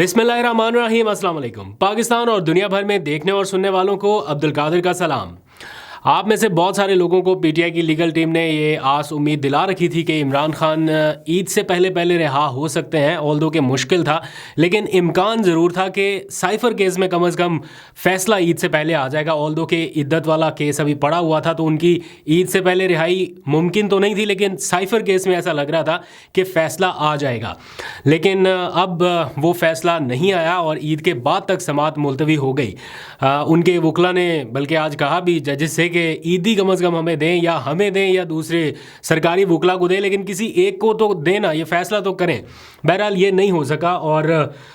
बिस्मिल्लाहिर्रहमानिर्रहीम, अस्सलाम वालेकुम। पाकिस्तान और दुनिया भर में देखने और सुनने वालों को अब्दुल कादिर का सलाम। आप में से बहुत सारे लोगों को पीटीआई की लीगल टीम ने ये आस उम्मीद दिला रखी थी कि इमरान खान ईद से पहले पहले रिहा हो सकते हैं, ऑल्दो कि मुश्किल था, लेकिन इम्कान ज़रूर था कि साइफ़र केस में कम से कम फ़ैसला ईद से पहले आ जाएगा। ऑल्दो कि इद्दत वाला केस अभी पड़ा हुआ था तो उनकी ईद से पहले रिहाई मुमकिन तो नहीं थी, लेकिन साइफ़र केस में ऐसा लग रहा था कि फ़ैसला आ जाएगा। लेकिन अब वो फ़ैसला नहीं आया और ईद के बाद तक समाअत मुलतवी हो गई। उनके वकला ने बल्कि आज कहा भी जजेस से कि ईदी कम से कम हमें दें, या हमें दें या दूसरे सरकारी वकला को दें, लेकिन किसी एक को तो देना, ये फ़ैसला तो करें। बहरहाल ये नहीं हो सका और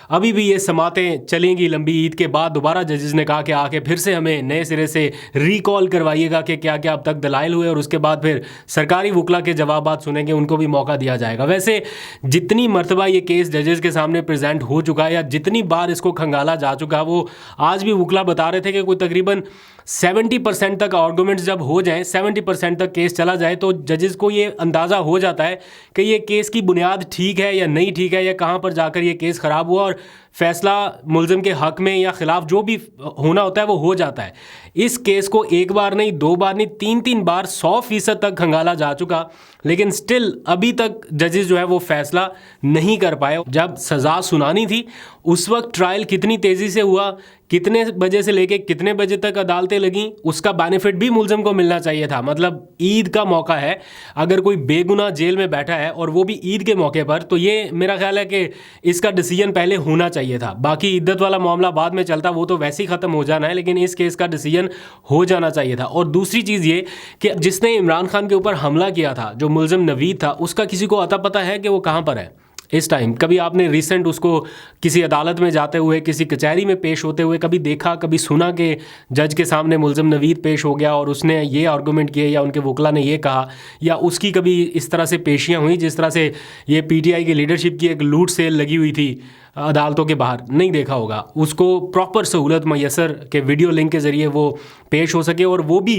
अभी भी ये समातें चलेंगी लंबी। ईद के बाद दोबारा जजेस ने कहा कि आके फिर से हमें नए सिरे से रिकॉल करवाइएगा कि क्या क्या अब तक दलाइल हुए, और उसके बाद फिर सरकारी वकला के जवाबात सुनेंगे, उनको भी मौका दिया जाएगा। वैसे जितनी मरतबा ये केस जजेस के सामने प्रेजेंट हो चुका है या जितनी बार इसको खंगाला जा चुका है, वो आज भी वकला बता रहे थे कि कोई तकरीबन 70% तक आर्गूमेंट्स जब हो जाएं, 70% तक केस चला जाए, तो जजेस को ये अंदाज़ा हो जाता है कि ये केस की बुनियाद ठीक है या नहीं ठीक है, या कहाँ पर जाकर ये केस ख़राब हुआ, और फैसला मुलजिम के हक़ में या ख़िलाफ़ जो भी होना होता है वो हो जाता है। इस केस को एक बार नहीं, दो बार नहीं, तीन बार 100% तक खंगाला जा चुका, लेकिन स्टिल अभी तक जजेस जो है वो फ़ैसला नहीं कर पाए। जब सज़ा सुनानी थी उस वक्त ट्रायल कितनी तेज़ी से हुआ, कितने बजे से लेके कितने बजे तक अदालतें लगीं, उसका बेनिफिट भी मुलजिम को मिलना चाहिए था। मतलब ईद का मौका है, अगर कोई बेगुनाह जेल में बैठा है और वो भी ईद के मौके पर, तो ये मेरा ख्याल है कि इसका डिसीजन पहले होना चाहिए था। बाकी इद्दत वाला मामला बाद में चलता, वो तो वैसे ही ख़त्म हो जाना है, लेकिन इस केस का डिसीजन हो जाना चाहिए था। और दूसरी चीज़ ये कि जिसने इमरान खान के ऊपर हमला किया था, जो मुलजिम नवीद था, उसका किसी को अता पता है कि वो कहाँ पर है इस टाइम? कभी आपने रिसेंट उसको किसी अदालत में जाते हुए, किसी कचहरी में पेश होते हुए कभी देखा, कभी सुना कि जज के सामने मुलजिम नवीद पेश हो गया और उसने ये आर्गूमेंट किए या उनके वकला ने ये कहा, या उसकी कभी इस तरह से पेशियाँ हुई जिस तरह से ये पीटीआई की लीडरशिप की एक लूट सेल लगी हुई थी अदालतों के बाहर? नहीं देखा होगा। उसको प्रॉपर सहूलत मैसर के वीडियो लिंक के ज़रिए वो पेश हो सके, और वो भी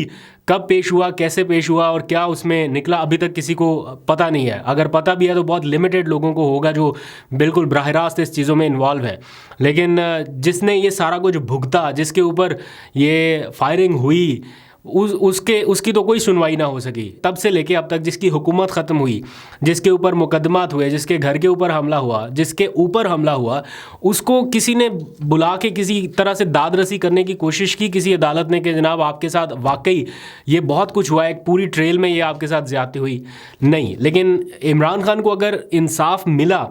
कब पेश हुआ, कैसे पेश हुआ और क्या उसमें निकला, अभी तक किसी को पता नहीं है। अगर पता भी है तो बहुत लिमिटेड लोगों को होगा जो बिल्कुल बराह रास्त इस चीज़ों में इन्वॉल्व है। लेकिन जिसने ये सारा कुछ भुगता, जिसके ऊपर ये फायरिंग हुई, उसकी तो कोई सुनवाई ना हो सकी तब से लेके अब तक। जिसकी हुकूमत ख़त्म हुई, जिसके ऊपर मुकदमात हुए, जिसके घर के ऊपर हमला हुआ, जिसके ऊपर हमला हुआ, उसको किसी ने बुला के किसी तरह से दाद रसी करने की कोशिश की किसी अदालत ने कि जनाब आपके साथ वाकई ये बहुत कुछ हुआ है, एक पूरी ट्रेल में ये आपके साथ ज़्यादती हुई? नहीं। लेकिन इमरान खान को अगर इंसाफ मिला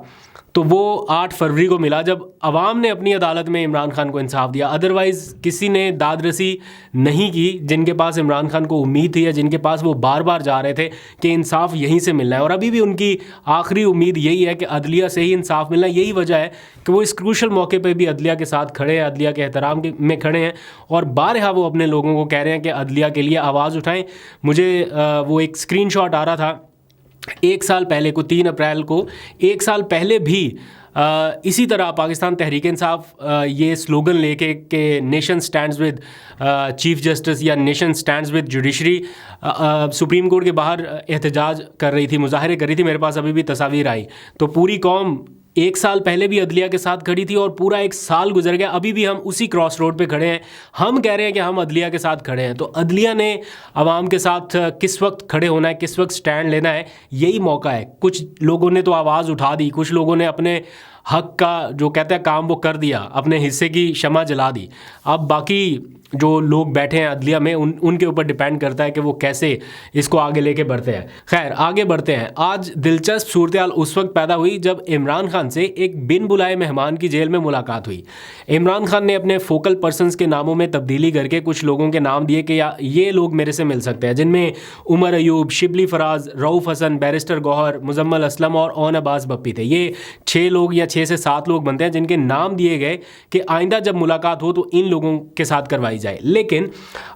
तो वो 8 फरवरी को मिला, जब अवाम ने अपनी अदालत में इमरान खान को इंसाफ दिया। अदरवाइज़ किसी ने दाद रसी नहीं की जिनके पास इमरान खान को उम्मीद थी, या जिनके पास वो बार बार जा रहे थे कि इंसाफ यहीं से मिलना है। और अभी भी उनकी आखिरी उम्मीद यही है कि अदलिया से ही इंसाफ मिलना। यही वजह है कि वो इस क्रूशल मौके पर भी अदलिया के साथ खड़े हैं, अदलिया के एहतराम में खड़े हैं, और बारहा वो अपने लोगों को कह रहे हैं कि अदलिया के लिए आवाज़ उठाएँ। मुझे वो एक स्क्रीनशॉट आ रहा था 1 साल पहले को, 3 अप्रैल को, 1 साल पहले भी इसी तरह पाकिस्तान तहरीक इंसाफ ये स्लोगन लेके कि nation stands with chief justice या nation stands with judiciary, supreme court के बाहर एहतजाज कर रही थी, मुजाहरे कर रही थी। मेरे पास अभी भी तस्वीर आई। तो पूरी कौम 1 साल पहले भी अदलिया के साथ खड़ी थी और पूरा 1 साल गुजर गया, अभी भी हम उसी क्रॉस रोड पे खड़े हैं। हम कह रहे हैं कि हम अदलिया के साथ खड़े हैं, तो अदलिया ने आवाम के साथ किस वक्त खड़े होना है, किस वक्त स्टैंड लेना है, यही मौका है। कुछ लोगों ने तो आवाज़ उठा दी, कुछ लोगों ने अपने हक का जो कहते हैं काम वो कर दिया, अपने हिस्से की शमा जला दी। अब बाकी जो लोग बैठे हैं अदलिया में, उनके ऊपर डिपेंड करता है कि वो कैसे इसको आगे लेके बढ़ते हैं। खैर, आगे बढ़ते हैं। आज दिलचस्प सूरत-ए-हाल उस वक्त पैदा हुई जब इमरान खान से एक बिन बुलाए मेहमान की जेल में मुलाकात हुई। इमरान खान ने अपने फोकल पर्सनस के नामों में तब्दीली करके कुछ लोगों के नाम दिए कि या ये लोग मेरे से मिल सकते हैं, जिनमें उमर अयूब, शिबली फराज, रऊफ़ हसन, बैरिस्टर गौहर, मुजम्मल असलम और ओन अब्बास बप्पी थे। ये 6 लोग या 6 से 7 लोग बनते हैं जिनके नाम दिए गए कि आइंदा जब मुलाकात हो तो इन लोगों के साथ करवाई जाए। लेकिन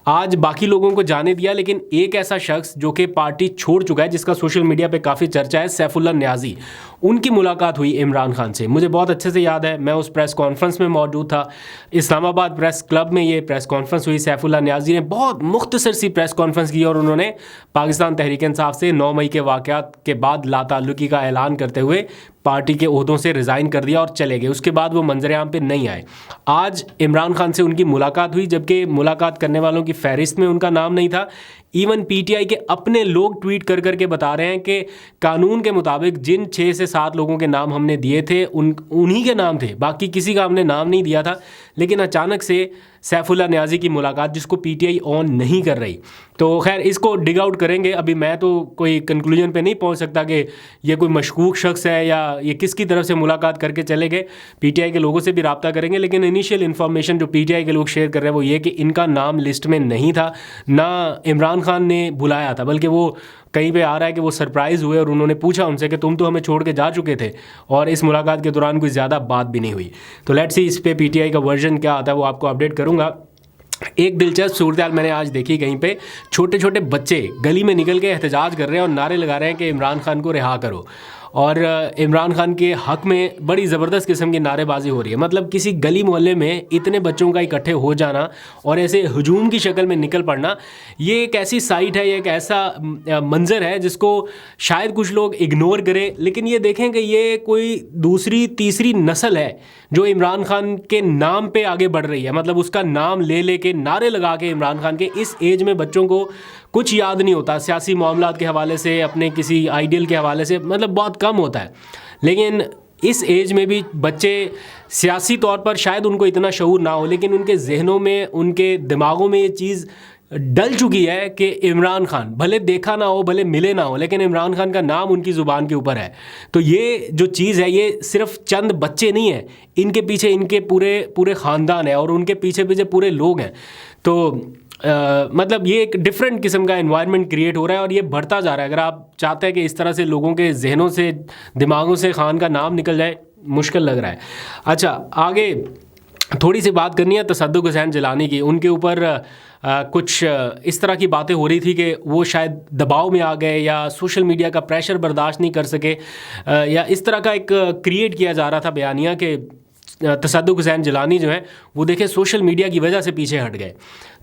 आज बाकी लोगों को जाने दिया, लेकिन एक ऐसा शख्स जो कि पार्टी छोड़ चुका है, जिसका सोशल मीडिया पे काफ़ी चर्चा है, सैफुल्लाह न्याजी, उनकी मुलाकात हुई इमरान खान से। मुझे बहुत अच्छे से याद है, मैं उस प्रेस कॉन्फ्रेंस में मौजूद था। इस्लामाबाद प्रेस क्लब में ये प्रेस कॉन्फ्रेंस हुई। सैफुल्लाह न्याज़ी ने बहुत मुख्तसर सी प्रेस कॉन्फ्रेंस की और उन्होंने पाकिस्तान तहरीक इंसाफ से 9 मई के वाक़यात के बाद लाताल्लुकी का ऐलान करते हुए पार्टी के ओहदों से रिज़ाइन कर दिया और चले गए। उसके बाद वो मंजर-ए-आम पे नहीं आए। आज इमरान खान से उनकी मुलाकात हुई, जबकि मुलाकात करने वालों की फहरिस्त में उनका नाम नहीं था। इवन पीटीआई के अपने लोग ट्वीट कर करके बता रहे हैं कि कानून के मुताबिक जिन 6 से 7 लोगों के नाम हमने दिए थे उन्हीं के नाम थे, बाकी किसी का हमने नाम नहीं दिया था। लेकिन अचानक से सैफुल्लाह न्याज़ी की मुलाकात, जिसको पीटीआई ऑन नहीं कर रही। तो खैर इसको डिग आउट करेंगे। अभी मैं तो कोई कंक्लूजन पे नहीं पहुंच सकता कि ये कोई मशकूक शख्स है या ये किसकी तरफ से मुलाकात करके चले गए। पीटीआई के लोगों से भी रब्ता करेंगे, लेकिन इनिशियल इन्फॉर्मेशन जो पीटीआई के लोग शेयर कर रहे हैं वो ये कि इनका नाम लिस्ट में नहीं था, ना इमरान खान ने बुलाया था, बल्कि वो कहीं पे आ रहा है कि वो सरप्राइज़ हुए और उन्होंने पूछा उनसे कि तुम तो हमें छोड़ के जा चुके थे, और इस मुलाकात के दौरान कोई ज़्यादा बात भी नहीं हुई। तो लेट्स सी इस पे पीटीआई का वर्जन क्या आता है, वो आपको अपडेट करूँगा। एक दिलचस्प सूरत मैंने आज देखी, कहीं पे छोटे छोटे बच्चे गली में निकल के एहतजाज कर रहे हैं और नारे लगा रहे हैं कि इमरान खान को रिहा करो, और इमरान खान के हक़ में बड़ी ज़बरदस्त किस्म की नारेबाजी हो रही है। मतलब किसी गली मोहल्ले में इतने बच्चों का इकट्ठे हो जाना और ऐसे हजूम की शक्ल में निकल पड़ना, ये एक ऐसी साइट है, ये एक ऐसा मंज़र है जिसको शायद कुछ लोग इग्नोर करें, लेकिन ये देखें कि ये कोई दूसरी तीसरी नस्ल है जो इमरान खान के नाम पे आगे बढ़ रही है। मतलब उसका नाम ले ले के नारे लगा के इमरान खान के, इस एज में बच्चों को कुछ याद नहीं होता सियासी मामलात के हवाले से, अपने किसी आइडियल के हवाले से, मतलब बहुत कम होता है। लेकिन इस एज में भी बच्चे सियासी तौर पर शायद उनको इतना शऊर ना हो, लेकिन उनके जहनों में, उनके दिमागों में ये चीज़ डल चुकी है कि इमरान खान भले देखा ना हो, भले मिले ना हो, लेकिन इमरान खान का नाम उनकी ज़ुबान के ऊपर है। तो ये जो चीज़ है, ये सिर्फ चंद बच्चे नहीं हैं, इनके पीछे इनके पूरे ख़ानदान है और उनके पीछे पीछे पूरे लोग हैं। तो मतलब ये एक डिफरेंट किस्म का एनवायरनमेंट क्रिएट हो रहा है और ये बढ़ता जा रहा है। अगर आप चाहते हैं कि इस तरह से लोगों के जहनों से, दिमागों से खान का नाम निकल जाए, मुश्किल लग रहा है। अच्छा, आगे थोड़ी सी बात करनी है तसद्दुक़ हुसैन जिलानी की। उनके ऊपर कुछ इस तरह की बातें हो रही थी कि वो शायद दबाव में आ गए या सोशल मीडिया का प्रेशर बर्दाश्त नहीं कर सके, या इस तरह का एक क्रिएट किया जा रहा था बयानिया कि तसद्दुक़ हुसैन जिलानी जो है वो देखे सोशल मीडिया की वजह से पीछे हट गए।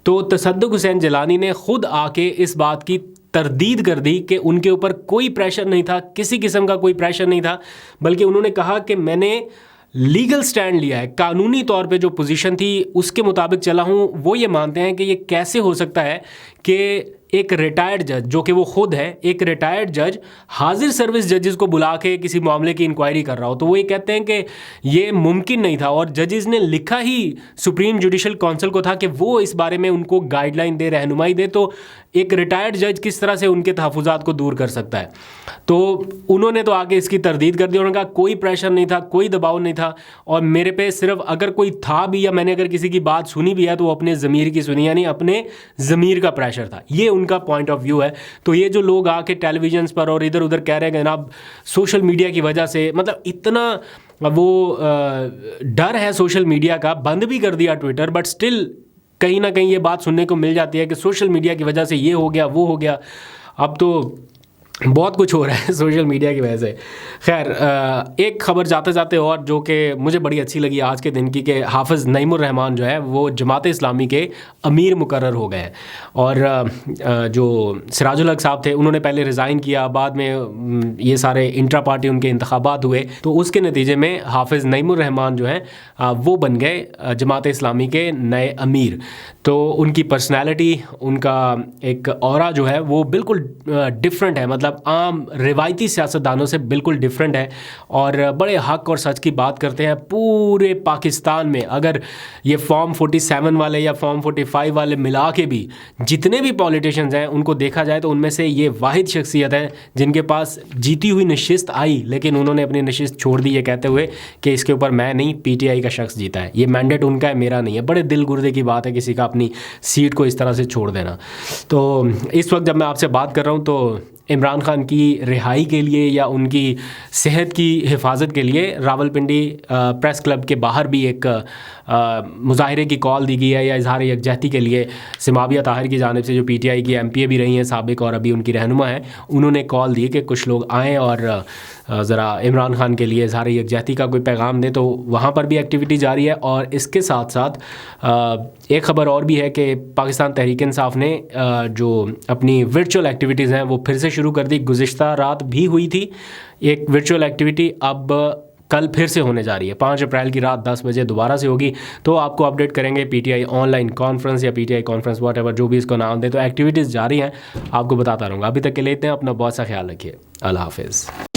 तो तसद्दुक़ हुसैन जिलानी ने ख़ुद आके इस बात की तरदीद कर दी कि उनके ऊपर कोई प्रेशर नहीं था, किसी किस्म का कोई प्रेशर नहीं था, बल्कि उन्होंने कहा कि मैंने लीगल स्टैंड लिया है, कानूनी तौर पे जो पोजीशन थी उसके मुताबिक चला हूँ। वो ये मानते हैं कि ये कैसे हो सकता है कि एक रिटायर्ड जज, जो कि वो खुद है, एक रिटायर्ड जज हाजिर सर्विस जजेस को बुला के किसी मामले की इंक्वायरी कर रहा हो। तो वो ये कहते हैं कि ये मुमकिन नहीं था, और जजेस ने लिखा ही सुप्रीम जुडिशल काउंसिल को था कि वो इस बारे में उनको गाइडलाइन दे, रहनुमाई दे। तो एक रिटायर्ड जज किस तरह से उनके तहफ़्फ़ुज़ात को दूर कर सकता है। तो उन्होंने तो आगे इसकी तरदीद कर दी। उन्होंने कहा कोई प्रेशर नहीं था, कोई दबाव नहीं था, और मेरे पे सिर्फ अगर कोई था भी या मैंने अगर किसी की बात सुनी भी है तो वो अपने ज़मीर की सुनी, यानी अपने ज़मीर का प्रेशर था। ये उनका पॉइंट ऑफ व्यू है। तो ये जो लोग आके टेलीविजन पर और इधर उधर कह रहे हैं जनाब सोशल मीडिया की वजह से, मतलब इतना वो डर है सोशल मीडिया का, बंद भी कर दिया ट्विटर, बट स्टिल कहीं ना कहीं ये बात सुनने को मिल जाती है कि सोशल मीडिया की वजह से ये हो गया, वो हो गया। अब तो बहुत कुछ हो रहा है सोशल मीडिया की वजह से। खैर, एक खबर जाते जाते और जो कि मुझे बड़ी अच्छी लगी आज के दिन की, कि हाफ़िज़ नईमुर रहमान जो है वो जमात इस्लामी के अमीर मुकर्रर हो गए हैं। और जो सिराजुल हक साहब थे उन्होंने पहले रिज़ाइन किया, बाद में ये सारे इंट्रा पार्टी उनके इंतखाबात हुए, तो उसके नतीजे में हाफ़िज़ नईमुर रहमान जो है वो बन गए जमात इस्लामी के नए अमीर। तो उनकी पर्सनैलिटी, उनका एक ऑरा जो है वो बिल्कुल डिफरेंट है, मतलब आम रिवायती सियासतदानों से बिल्कुल डिफरेंट है, और बड़े हक और सच की बात करते हैं। पूरे पाकिस्तान में अगर ये फॉर्म 47 वाले या फॉर्म 45 वाले मिला के भी जितने भी पॉलिटिशियंस हैं उनको देखा जाए तो उनमें से ये वाहिद शख्सियत है जिनके पास जीती हुई नशिस्त आई, लेकिन उन्होंने अपनी नशिस्त छोड़ दी ये कहते हुए कि इसके ऊपर मैं नहीं, पीटीआई का शख्स जीता है, ये मैंडेट उनका है, मेरा नहीं है। बड़े दिल गुर्दे की बात है किसी का अपनी सीट को इस तरह से छोड़ देना। तो इस वक्त जब मैं आपसे बात कर रहा हूँ तो इमरान खान की रिहाई के लिए या उनकी सेहत की हिफाजत के लिए रावलपिंडी प्रेस क्लब के बाहर भी एक मुजाहरे की कॉल दी गई है या इजहार यकजहती के लिए सिमाविया ताहिर की जानिब से, जो पीटीआई की एमपीए भी रही हैं साबिक और अभी उनकी रहनुमा है, उन्होंने कॉल दी कि कुछ लोग आएँ और ज़रा इमरान खान के लिए इजहार यकजहती का कोई पैगाम दें। तो वहाँ पर भी एक्टिविटी जारी है। और इसके साथ साथ एक ख़बर और भी है कि पाकिस्तान तहरीक इंसाफ ने जो अपनी वर्चुअल एक्टिविटीज़ हैं वो फिर से शुरू कर दी। गुज़िश्ता रात भी हुई थी एक वर्चुअल एक्टिविटी, अब कल फिर से होने जा रही है। 5 अप्रैल की रात 10 बजे दोबारा से होगी। तो आपको अपडेट करेंगे पीटीआई ऑनलाइन कॉन्फ्रेंस या पीटीआई कॉन्फ्रेंस व्हाटएवर जो भी इसको नाम दें। तो एक्टिविटीज़ जारी हैं, आपको बताता रहूँगा। अभी तक के लिए इतने, अपना बहुत सा ख्याल रखिए। अल्लाह हाफिज़।